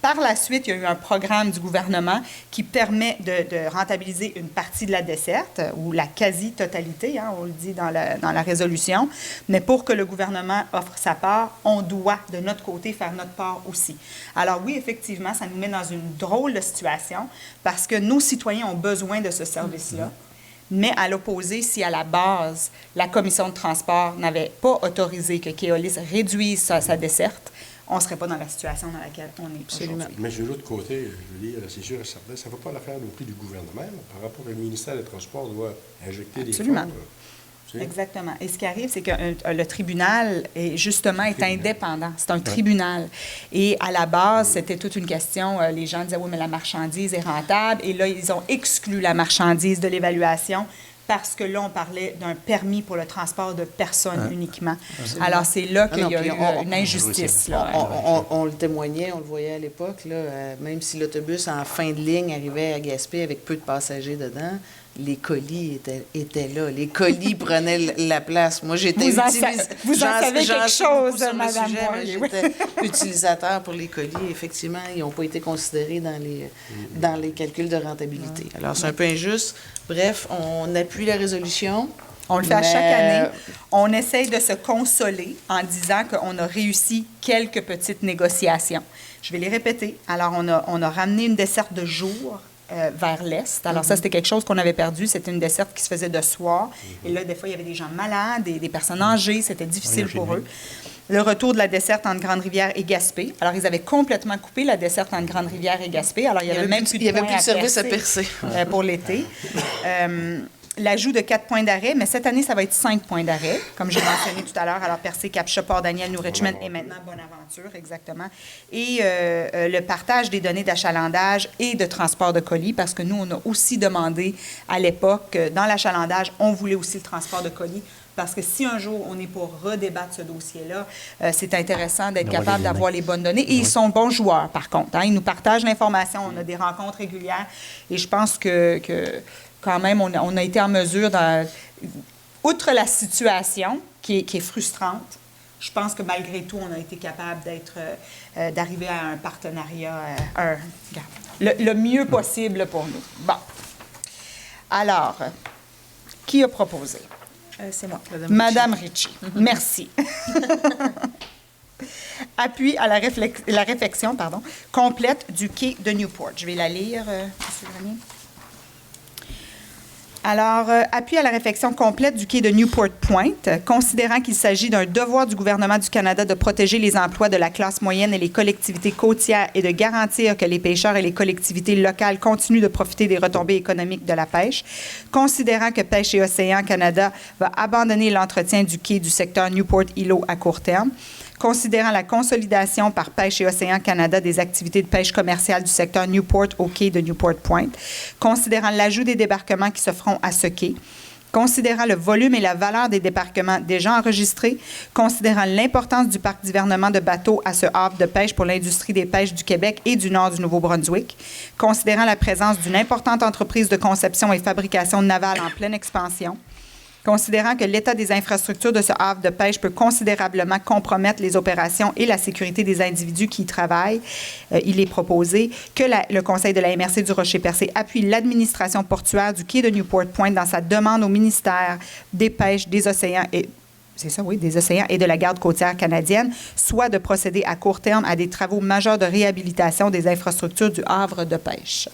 A: Par la suite, il y a eu un programme du gouvernement qui permet de rentabiliser une partie de la desserte, ou la quasi-totalité, hein, on le dit dans la résolution. Mais pour que le gouvernement offre sa part, on doit, de notre côté, faire notre part aussi. Alors oui, effectivement, ça nous met dans une drôle de situation parce que nos citoyens ont besoin de ce service-là. Mais à l'opposé, si à la base, la commission de transport n'avait pas autorisé que Keolis réduise sa desserte, on ne serait pas dans la situation dans laquelle on est aujourd'hui.
E: Mais de l'autre côté, je veux dire, c'est sûr et certain, ça ne va pas l'affaire non plus du gouvernement. Par rapport au ministère des Transports, doit injecter des fonds.
A: Absolument.
E: Tu sais.
A: Exactement. Et ce qui arrive, c'est que le tribunal est indépendant. C'est un tribunal. Et à la base, c'était toute une question. Les gens disaient, oui, mais la marchandise est rentable. Et là, ils ont exclu la marchandise de l'évaluation parce que là, on parlait d'un permis pour le transport de personnes uniquement. Alors, c'est là qu'il y a eu une injustice. Là.
G: On le témoignait, on le voyait à l'époque, là, même si l'autobus en fin de ligne arrivait à Gaspé avec peu de passagers dedans, les colis étaient là. Les colis prenaient la place. Moi, j'étais
A: Vous en savez quelque chose, Madame
G: Boyer, j'étais utilisateur pour les colis. Effectivement, ils n'ont pas été considérés dans les calculs de rentabilité. Alors, c'est un peu injuste. Bref, on appuie la résolution.
A: On le fait à chaque année. On essaye de se consoler en disant qu'on a réussi quelques petites négociations. Je vais les répéter. Alors, on a ramené une desserte de jour vers l'est. Alors, ça, c'était quelque chose qu'on avait perdu. C'était une desserte qui se faisait de soir. Et là, des fois, il y avait des gens malades, des personnes âgées. C'était difficile pour eux. Le retour de la desserte entre Grande-Rivière et Gaspé. Alors, ils avaient complètement coupé la desserte entre Grande-Rivière et Gaspé. Alors, il y avait même plus de points
G: service à percer
A: pour l'été. L'ajout de 4 points d'arrêt, mais cette année, ça va être 5 points d'arrêt, comme j'ai mentionné tout à l'heure. Alors, Percé, Capcha, Port-Daniel, New Richmond et maintenant Bonaventure, exactement. Et le partage des données d'achalandage et de transport de colis, parce que nous, on a aussi demandé à l'époque, dans l'achalandage, on voulait aussi le transport de colis, parce que si un jour on est pour redébattre ce dossier-là, c'est intéressant d'être capable d'avoir les bonnes données. Et ils sont bons joueurs, par contre. Hein. Ils nous partagent l'information, on a des rencontres régulières, et je pense que quand même, on a été en mesure, outre la situation qui est frustrante, je pense que malgré tout, on a été capable d'arriver à un partenariat le mieux possible pour nous. Bon. Alors, qui a proposé? C'est moi. Madame Ritchie. Merci. Appui à la réflexion complète du quai de Newport. Je vais la lire, M. Grenier. Alors, appui à la réflexion complète du quai de Newport Point, considérant qu'il s'agit d'un devoir du gouvernement du Canada de protéger les emplois de la classe moyenne et les collectivités côtières et de garantir que les pêcheurs et les collectivités locales continuent de profiter des retombées économiques de la pêche, considérant que Pêche et Océan Canada va abandonner l'entretien du quai du secteur Newport-Îlot à court terme, considérant la consolidation par Pêche et Océan Canada des activités de pêche commerciale du secteur Newport au quai de Newport Point, considérant l'ajout des débarquements qui se feront à ce quai, considérant le volume et la valeur des débarquements déjà enregistrés, considérant l'importance du parc d'hivernement de bateaux à ce havre de pêche pour l'industrie des pêches du Québec et du nord du Nouveau-Brunswick, considérant la présence d'une importante entreprise de conception et fabrication navale en pleine expansion, considérant que l'état des infrastructures de ce havre de pêche peut considérablement compromettre les opérations et la sécurité des individus qui y travaillent, il est proposé que le Conseil de la MRC du Rocher-Percé appuie l'administration portuaire du quai de Newport Point dans sa demande au ministère des Pêches, des Océans et des Océans et de la Garde côtière canadienne, soit de procéder à court terme à des travaux majeurs de réhabilitation des infrastructures du havre de pêche.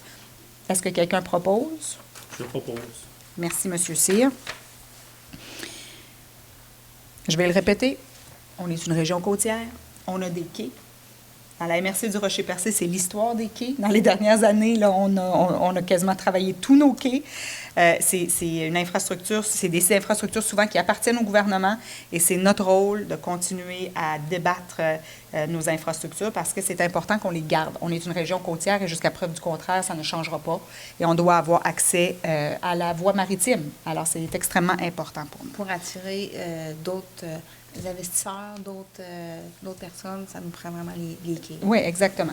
A: Est-ce que quelqu'un propose?
C: Je propose.
A: Merci, M. Cyr. Je vais le répéter. On est une région côtière. On a des quais. Dans la MRC du Rocher-Percé, c'est l'histoire des quais. Dans les dernières années, là, on a quasiment travaillé tous nos quais. C'est une infrastructure, c'est des infrastructures souvent qui appartiennent au gouvernement et c'est notre rôle de continuer à débattre nos infrastructures parce que c'est important qu'on les garde. On est une région côtière et jusqu'à preuve du contraire, ça ne changera pas et on doit avoir accès à la voie maritime. Alors, c'est extrêmement important pour nous.
B: Pour attirer d'autres investisseurs, d'autres personnes, ça nous prend vraiment les quais.
A: Oui, exactement.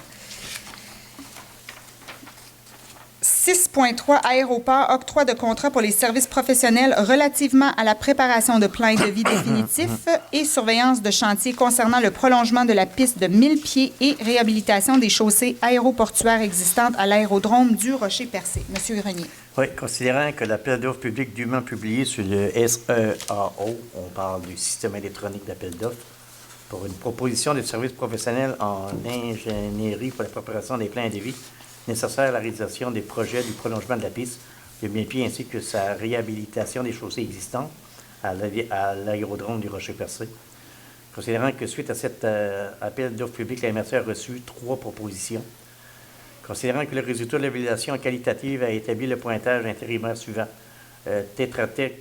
A: 6.3 Aéroport, octroi de contrat pour les services professionnels relativement à la préparation de plans et devis définitifs et surveillance de chantier concernant le prolongement de la piste de 1000 pieds et réhabilitation des chaussées aéroportuaires existantes à l'aérodrome du Rocher-Percé. Monsieur Grenier.
D: Oui, considérant que l'appel d'offres public dûment publié sur le SEAO, on parle du système électronique d'appel d'offres, pour une proposition de service professionnel en ingénierie pour la préparation des plans et devis nécessaires à la réalisation des projets du prolongement de la piste de 1000 pieds ainsi que sa réhabilitation des chaussées existantes à l'aérodrome du Rocher-Percé. Considérant que suite à cet appel d'offres public, la MRC a reçu 3 propositions. Considérant que le résultat de l'évaluation qualitative a établi le pointage intérimaire suivant. Tetra Tech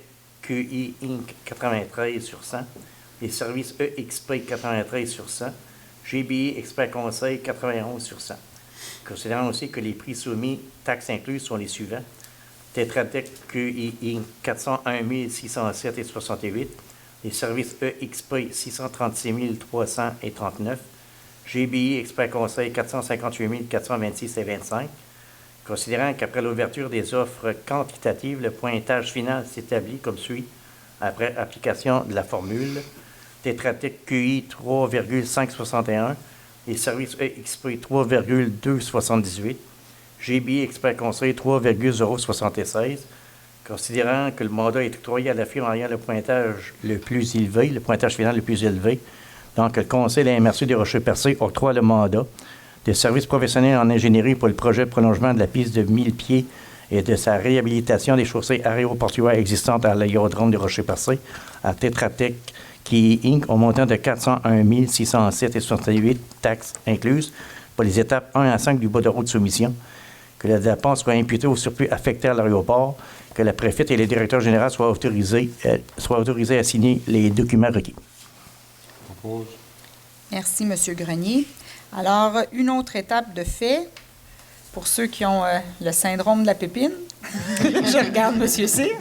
D: QI Inc. 93 sur 100, les services EXP 93 sur 100, GBI Expert Conseil 91 sur 100. Considérant aussi que les prix soumis, taxes incluses, sont les suivants. Tetra Tech QI Inc. 401 607 et 68. Les services EXP 636 339. GBI Expert Conseil 458 426 et 25. Considérant qu'après l'ouverture des offres quantitatives, le pointage final s'établit comme suit après application de la formule. Tetra Tech QI 3,561. Les services EXP 3,278. GBI Expert Conseil 3,076. Considérant que le mandat est octroyé à la firme ayant le pointage le plus élevé, le pointage final le plus élevé, donc le Conseil de la MRC des Rochers-Percés octroie le mandat de services professionnels en ingénierie pour le projet de prolongement de la piste de 1000 pieds et de sa réhabilitation des chaussées aéroportuaires existantes à l'aérodrome de Rochers-Percés à Tetra Tech qui Inc. au montant de 401 607 et 68 taxes incluses pour les étapes 1 à 5 du bordereau de soumission, que la dépense soit imputée au surplus affecté à l'aéroport, que la préfète et le directeur général soient autorisés à signer les documents requis.
E: Propose.
A: Merci, M. Grenier. Alors, une autre étape de fait, pour ceux qui ont le syndrome de la pépine. Je regarde M. Cyr.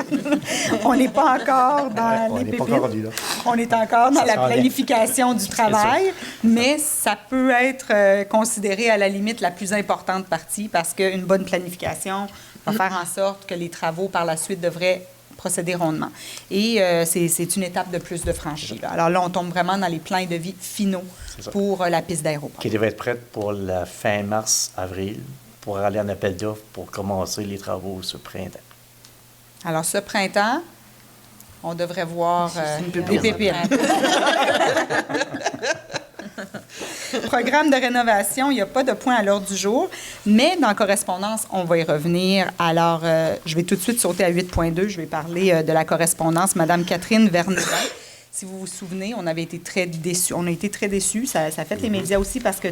A: On n'est pas encore dans les pépines. On est encore dans la planification du travail, mais ça peut être considéré à la limite la plus importante partie parce qu'une bonne planification va faire en sorte que les travaux par la suite devraient procéder rondement. Et c'est une étape de plus de franchie. Là. Alors là, on tombe vraiment dans les plans de vie finaux pour la piste d'aéroport.
D: Qui devait être prête pour la fin mars-avril pour aller en appel d'offres pour commencer les travaux ce printemps.
A: Alors, ce printemps, on devrait voir des pépines. Programme de rénovation, il n'y a pas de point à l'ordre du jour, mais dans correspondance, on va y revenir. Alors, je vais tout de suite sauter à 8.2. Je vais parler de la correspondance. Madame Catherine Vernezan. Si vous vous souvenez, on avait été très déçus. On a été très déçus. Ça a fait les médias aussi parce que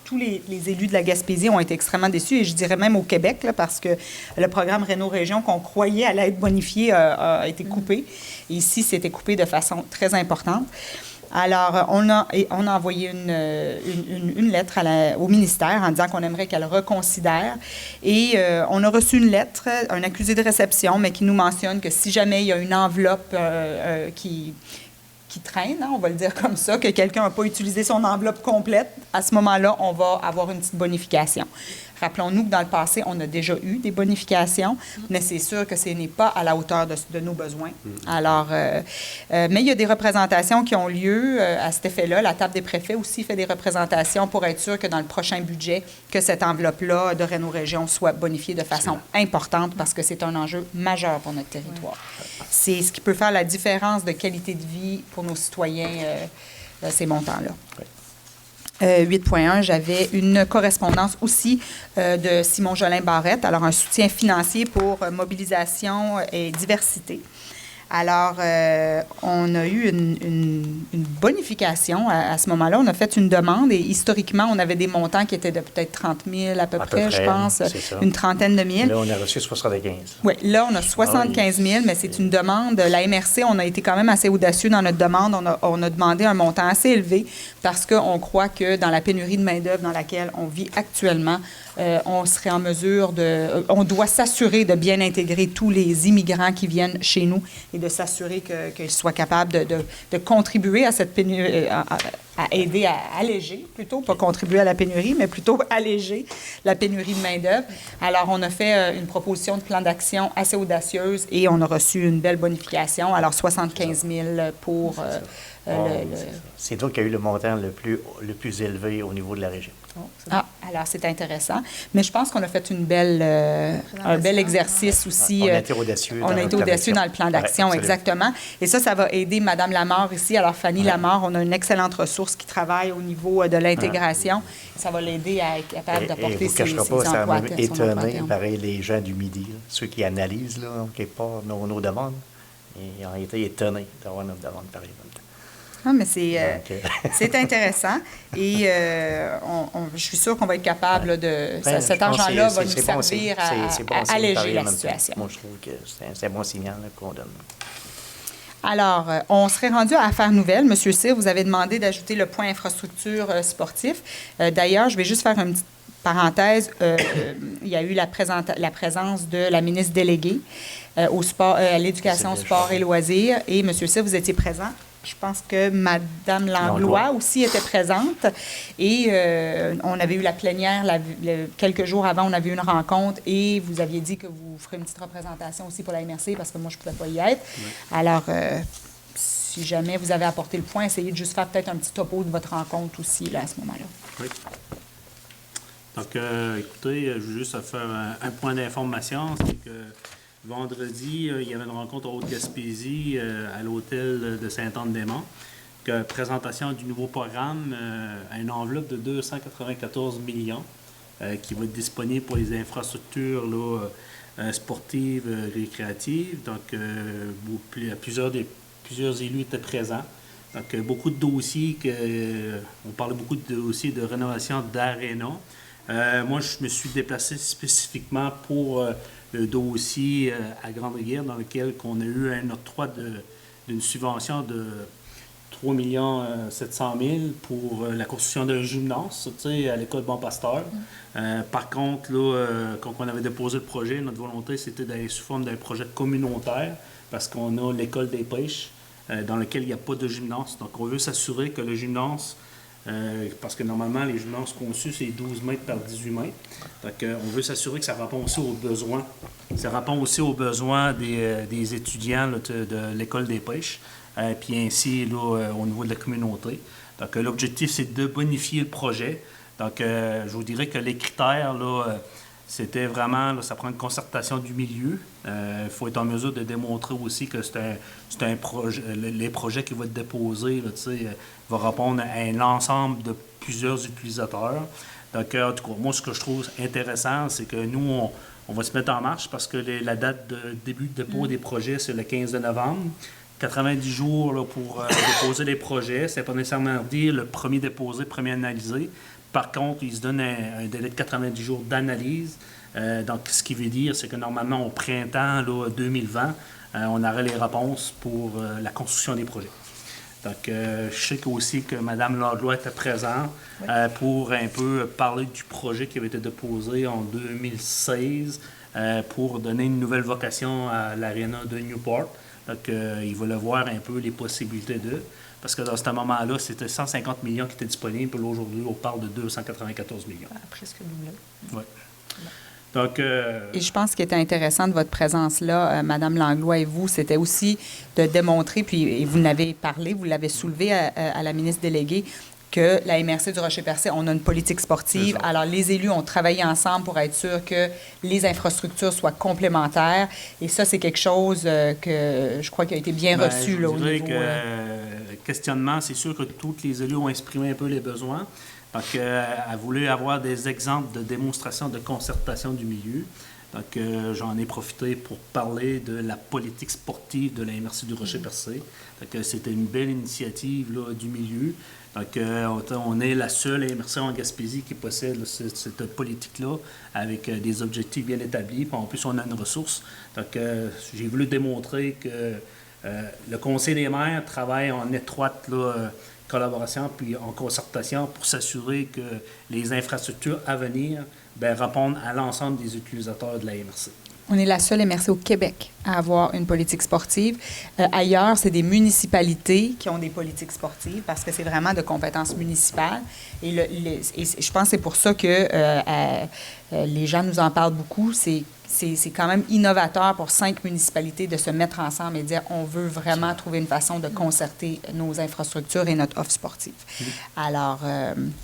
A: tous les élus de la Gaspésie ont été extrêmement déçus, et je dirais même au Québec, là, parce que le programme Réno-Région qu'on croyait allait être bonifié a été coupé. Et ici, c'était coupé de façon très importante. Alors, on a envoyé une lettre au ministère en disant qu'on aimerait qu'elle reconsidère. Et on a reçu une lettre, un accusé de réception, mais qui nous mentionne que si jamais il y a une enveloppe qui traîne, hein, on va le dire comme ça, que quelqu'un n'a pas utilisé son enveloppe complète, à ce moment-là, on va avoir une petite bonification. Rappelons-nous que dans le passé, on a déjà eu des bonifications, mais c'est sûr que ce n'est pas à la hauteur de nos besoins. Alors, mais il y a des représentations qui ont lieu à cet effet-là. La table des préfets aussi fait des représentations pour être sûr que dans le prochain budget, que cette enveloppe-là de Réno-Région soit bonifiée de façon importante parce que c'est un enjeu majeur pour notre territoire. C'est ce qui peut faire la différence de qualité de vie pour nos citoyens, ces montants-là. 8.1, j'avais une correspondance aussi de Simon Jolin Barrette, alors un soutien financier pour mobilisation et diversité. Alors, on a eu une bonification à ce moment-là. On a fait une demande et historiquement, on avait des montants qui étaient de peut-être 30 000 à peu près, je pense, une trentaine de mille.
D: Là, on a reçu 75.
A: Oui, là, on a 75 000, mais c'est une demande. La MRC, on a été quand même assez audacieux dans notre demande. On a demandé un montant assez élevé parce qu'on croit que dans la pénurie de main-d'œuvre dans laquelle on vit actuellement, on serait en mesure on doit s'assurer de bien intégrer tous les immigrants qui viennent chez nous et de s'assurer qu'ils soient capables de contribuer à cette pénurie, à aider à alléger, plutôt, pas contribuer à la pénurie, mais plutôt alléger la pénurie de main-d'œuvre. Alors, on a fait une proposition de plan d'action assez audacieuse et on a reçu une belle bonification. Alors, 75 000 pour
D: C'est toi qui as eu le montant le plus élevé au niveau de la région.
A: Alors c'est intéressant. Mais je pense qu'on a fait un bel exercice aussi.
D: On a été audacieux.
A: On a été audacieux dans le plan d'action, exactement. Et ça va aider Mme Lamarre ici. Alors, Fanny Lamarre, on a une excellente ressource qui travaille au niveau de l'intégration. Ça va l'aider à être capable d'apporter ses emplois.
D: Ça m'a étonné, pareil, les gens du Midi, là, ceux qui analysent, là, quelque part, nos demandes. Ils ont été étonnés d'avoir notre demande pareil.
A: Ah, mais c'est intéressant et je suis sûre qu'on va être capable cet argent-là va nous servir à alléger la situation.
D: Moi, je trouve que c'est un bon signal qu'on donne.
A: Alors, on serait rendu à Affaires nouvelles. Monsieur Cyr, vous avez demandé d'ajouter le point infrastructure sportif. D'ailleurs, je vais juste faire une petite parenthèse, il y a eu la présence de la ministre déléguée au sport, à l'éducation, sport et loisirs. Et M. Cyr, vous étiez présent. Je pense que Mme Langlois aussi était présente. Et on avait eu la plénière quelques jours avant, on avait eu une rencontre et vous aviez dit que vous ferez une petite représentation aussi pour la MRC parce que moi, je ne pouvais pas y être. Oui. Alors, si jamais vous avez apporté le point, essayez de juste faire peut-être un petit topo de votre rencontre aussi là, à ce moment-là. Oui.
C: Donc, écoutez, je veux juste faire un point d'information. C'est que vendredi, il y avait une rencontre en Haute-Gaspésie à l'hôtel de Sainte-Anne-des-Monts. Présentation du nouveau programme à une enveloppe de 294 millions qui va être disponible pour les infrastructures là, sportives, récréatives. Donc, plusieurs élus étaient présents. Donc, beaucoup de dossiers, on parlait beaucoup de dossiers de rénovation d'aréna. Moi, je me suis déplacé spécifiquement pour le dossier à Grande-Rivière, dans lequel on a eu un octroi d'une subvention de 3 700 000 pour la construction d'un gymnase, tu sais, à l'école Bon-Pasteur. Par contre, là, quand on avait déposé le projet, notre volonté, c'était d'aller sous forme d'un projet communautaire, parce qu'on a l'école des pêches, dans lequel il n'y a pas de gymnase. Donc, on veut s'assurer que le gymnase, parce que normalement, les gymnases conçus, c'est 12 mètres par 18 mètres. Donc, on veut s'assurer que ça répond aussi aux besoins. Ça répond aussi aux besoins des étudiants là, de l'école des pêches, puis ainsi là, au niveau de la communauté. Donc, l'objectif, c'est de bonifier le projet. Donc, je vous dirais que les critères, là, c'était vraiment, là, ça prend une concertation du milieu. Il faut être en mesure de démontrer aussi que c'est un projet, les projets qui vont être déposés, là, vont répondre à un ensemble de plusieurs utilisateurs. Donc, en tout cas, moi, ce que je trouve intéressant, c'est que nous, on va se mettre en marche parce que la date de début de dépôt des projets, c'est le 15 de novembre. 90 jours là, pour déposer les projets. C'est pas nécessairement dire le premier déposé, premier analysé. Par contre, il se donne un délai de 90 jours d'analyse. Donc, ce qui veut dire, c'est que normalement, au printemps là, 2020, on aurait les réponses pour la construction des projets. Donc, je sais aussi que Mme Langlois était présente pour un peu parler du projet qui avait été déposé en 2016 pour donner une nouvelle vocation à l'aréna de Newport. Donc, il voulait voir un peu les possibilités d'eux. Parce que dans ce moment-là, c'était 150 millions qui étaient disponibles. Puis là, aujourd'hui, on parle de 294 millions.
B: Presque doublé.
C: Oui. Donc,
A: et je pense ce qui était intéressant de votre présence-là, Mme Langlois et vous, c'était aussi de démontrer, puis et vous n'avez parlé, vous l'avez soulevé à la ministre déléguée, que la MRC du Rocher-Percé, on a une politique sportive. Alors, les élus ont travaillé ensemble pour être sûr que les infrastructures soient complémentaires. Et ça, c'est quelque chose que je crois qui a été bien reçu là, au niveau...
C: Je dirais que questionnement, c'est sûr que tous les élus ont exprimé un peu les besoins. Donc, elle voulait avoir des exemples de démonstration de concertation du milieu. Donc, j'en ai profité pour parler de la politique sportive de la MRC du Rocher-Percé. Donc, c'était une belle initiative là, du milieu. Donc, on est la seule MRC en Gaspésie qui possède là, cette politique-là avec des objectifs bien établis. Puis en plus, on a une ressource. Donc, j'ai voulu démontrer que le Conseil des maires travaille en étroite là, collaboration puis en concertation pour s'assurer que les infrastructures à venir répondent à l'ensemble des utilisateurs de la MRC.
A: On est la seule MRC au Québec à avoir une politique sportive. Ailleurs, c'est des municipalités qui ont des politiques sportives parce que c'est vraiment de compétences municipales. Et je pense que c'est pour ça que les gens nous en parlent beaucoup. C'est quand même innovateur pour 5 municipalités de se mettre ensemble et dire on veut vraiment trouver une façon de concerter nos infrastructures et notre offre sportive. Alors,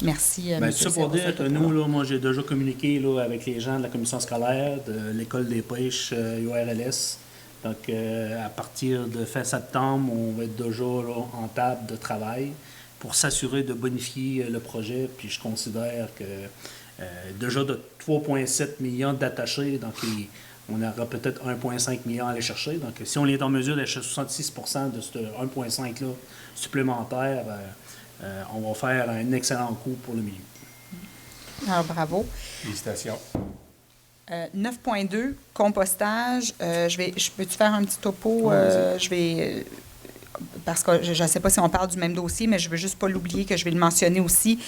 A: merci.
C: Bien, ça pour dire que nous, là, moi, j'ai déjà communiqué là, avec les gens de la commission scolaire, de l'École des pêches URLS. Donc, à partir de fin septembre, on va être déjà là, en table de travail pour s'assurer de bonifier le projet. Puis je considère que déjà de 3,7 millions d'attachés, donc on aura peut-être 1,5 million à aller chercher. Donc, si on est en mesure d'acheter 66 % de ce 1,5 là supplémentaire, on va faire un excellent coup pour le milieu.
A: Alors, bravo.
E: Félicitations.
A: 9.2, compostage. Je peux-tu faire un petit topo? Je vais... parce que je ne sais pas si on parle du même dossier, mais je ne veux juste pas l'oublier que je vais le mentionner aussi.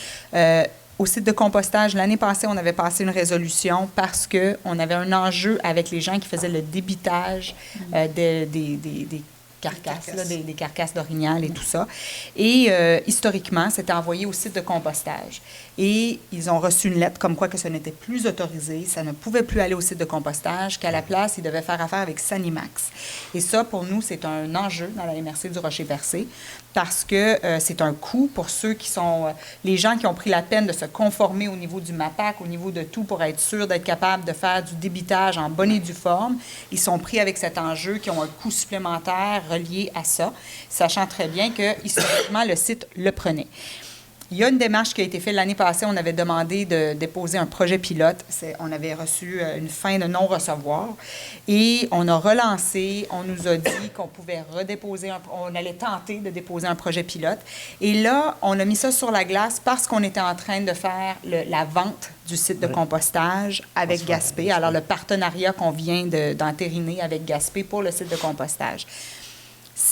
A: Au site de compostage, l'année passée, on avait passé une résolution parce qu'on avait un enjeu avec les gens qui faisaient le débitage des carcasses, là, des carcasses d'orignal et tout ça. Et historiquement, c'était envoyé au site de compostage. Et ils ont reçu une lettre comme quoi que ce n'était plus autorisé, ça ne pouvait plus aller au site de compostage, qu'à la place, ils devaient faire affaire avec Sanimax. Et ça, pour nous, c'est un enjeu dans la MRC du Rocher-Percé parce que c'est un coût pour ceux qui sont... les gens qui ont pris la peine de se conformer au niveau du MAPAC, au niveau de tout, pour être sûr d'être capable de faire du débitage en bonne et due forme. Ils sont pris avec cet enjeu qui ont un coût supplémentaire relié à ça, sachant très bien que, historiquement, le site le prenait. Il y a une démarche qui a été faite l'année passée. On avait demandé de déposer un projet pilote. On avait reçu une fin de non-recevoir. Et on a relancé. On nous a dit qu'on pouvait redéposer, on allait tenter de déposer un projet pilote. Et là, on a mis ça sur la glace parce qu'on était en train de faire la vente du site de compostage avec Gaspé. Alors, le partenariat qu'on vient d'entériner avec Gaspé pour le site de compostage.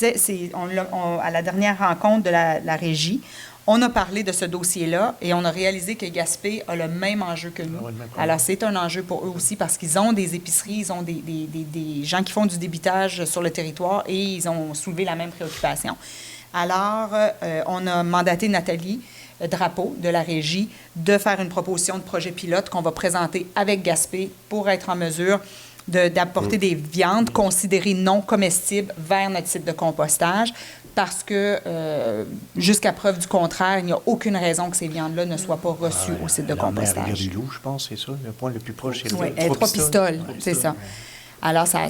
A: À la dernière rencontre de la régie, on a parlé de ce dossier-là et on a réalisé que Gaspé a le même enjeu que nous. Alors, c'est un enjeu pour eux aussi parce qu'ils ont des épiceries, ils ont des gens qui font du débitage sur le territoire et ils ont soulevé la même préoccupation. Alors, on a mandaté Nathalie Drapeau de la régie de faire une proposition de projet pilote qu'on va présenter avec Gaspé pour être en mesure d'apporter des viandes considérées non comestibles vers notre site de compostage parce que, jusqu'à preuve du contraire, il n'y a aucune raison que ces viandes-là ne soient pas reçues au site de compostage.
D: Rivière-du-Loup, je pense, c'est ça, le point le plus proche.
A: Oui, trois pistoles, c'est ça. Alors, ça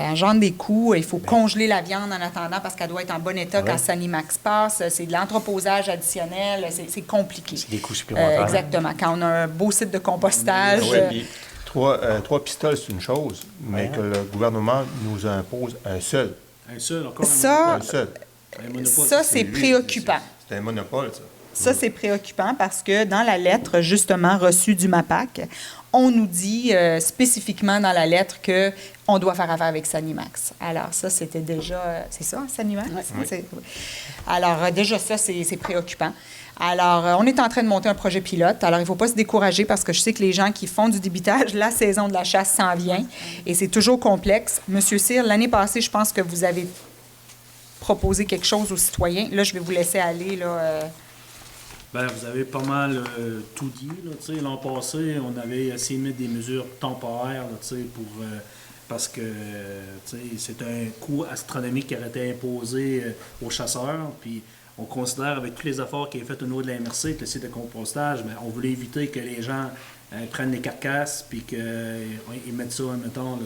A: engendre des coûts. Il faut congeler la viande en attendant parce qu'elle doit être en bon état quand Sanimax passe. C'est de l'entreposage additionnel. C'est compliqué.
D: C'est des coûts supplémentaires.
A: Exactement. Quand on a un beau site de compostage...
E: Trois pistoles, c'est une chose, mais que le gouvernement nous impose un seul.
C: Un seul, encore
A: Ça,
E: Un seul.
C: un monopole.
A: ça c'est préoccupant.
E: C'est un monopole, ça.
A: Ça, c'est préoccupant parce que dans la lettre, justement, reçue du MAPAC, on nous dit spécifiquement dans la lettre qu'on doit faire affaire avec Sanimax. Alors, ça, c'était déjà... c'est ça, Sanimax? Oui. Alors, déjà, ça, c'est préoccupant. Alors, on est en train de monter un projet pilote. Alors, il ne faut pas se décourager parce que je sais que les gens qui font du débitage, la saison de la chasse s'en vient et c'est toujours complexe. Monsieur Cyr, l'année passée, je pense que vous avez proposé quelque chose aux citoyens. Là, je vais vous laisser aller, là...
C: Bien, vous avez pas mal tout dit. L'an passé, on avait essayé de mettre des mesures temporaires là, parce que c'est un coût astronomique qui aurait été imposé aux chasseurs. Puis on considère, avec tous les efforts qui sont faits au niveau de la MRC, avec le site de compostage, mais on voulait éviter que les gens prennent les carcasses puis qu'ils mettent ça, mettons, là,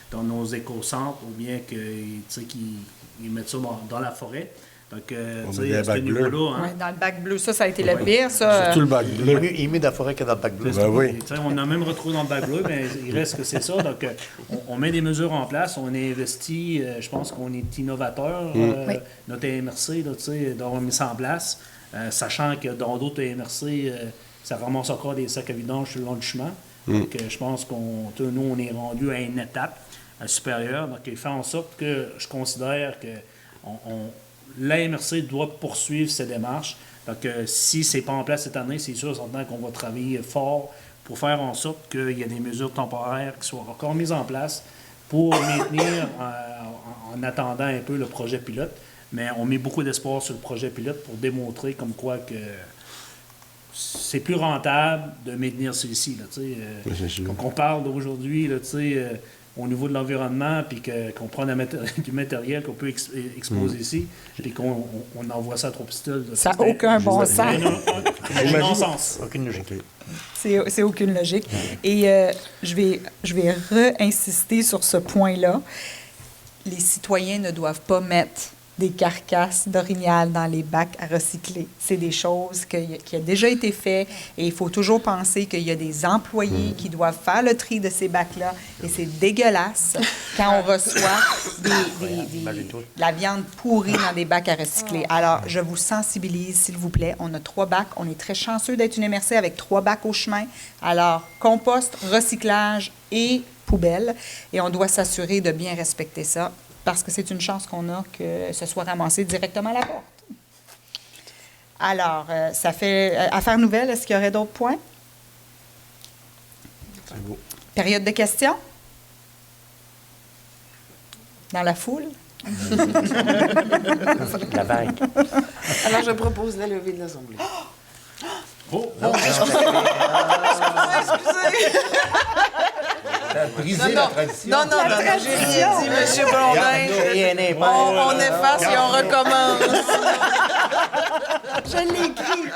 C: dans nos écocentres ou bien qu'ils mettent ça dans la forêt. Donc, à ce niveau-là... Hein,
A: dans le bac bleu, ça a été le pire. Ça,
E: Surtout le bac bleu.
D: Il est mieux dans la forêt que dans le bac bleu.
E: Ben oui.
C: On a même retrouvé dans le bac bleu, mais il reste que c'est ça. Donc, on met des mesures en place. On a investi, je pense qu'on est innovateur. Notre MRC, d'avoir mis ça en place, sachant que dans d'autres MRC, ça ramasse encore des sacs à vidange sur le long du chemin. Donc, je pense nous, on est rendu à une étape supérieure. Donc, il fait en sorte que je considère que la MRC doit poursuivre ses démarches. Donc, si ce n'est pas en place cette année, c'est sûr certain qu'on va travailler fort pour faire en sorte qu'il y ait des mesures temporaires qui soient encore mises en place pour maintenir, en attendant un peu le projet pilote. Mais on met beaucoup d'espoir sur le projet pilote pour démontrer comme quoi que c'est plus rentable de maintenir celui-ci. Donc, on parle d'aujourd'hui, au niveau de l'environnement, puis qu'on prend du matériel qu'on peut exposer ici, puis qu'on envoie ça à trois pistoles.
A: Ça n'a aucun bon sens.
C: Non-sens.
D: Aucune logique.
A: C'est aucune logique. Et je vais réinsister sur ce point-là. Les citoyens ne doivent pas mettre des carcasses d'orignal dans les bacs à recycler. C'est des choses qui ont déjà été faites et il faut toujours penser qu'il y a des employés qui doivent faire le tri de ces bacs-là et c'est dégueulasse quand on reçoit la viande pourrie dans des bacs à recycler. Alors, je vous sensibilise, s'il vous plaît. On a 3 bacs. On est très chanceux d'être une MRC avec 3 bacs au chemin. Alors, compost, recyclage et poubelle. Et on doit s'assurer de bien respecter ça, parce que c'est une chance qu'on a que ce soit ramassé directement à la porte. Alors, ça fait affaire nouvelle. Est-ce qu'il y aurait d'autres points?
E: C'est beau.
A: Période de questions? Dans la foule?
D: La vague.
G: Alors, je propose la levée de l'Assemblée.
C: Oh,
E: T'as brisé la tradition.
G: Non, j'ai rien dit, M. Blondin.
D: Rien n'est
G: On efface et on recommence.
A: Je l'ai écrit.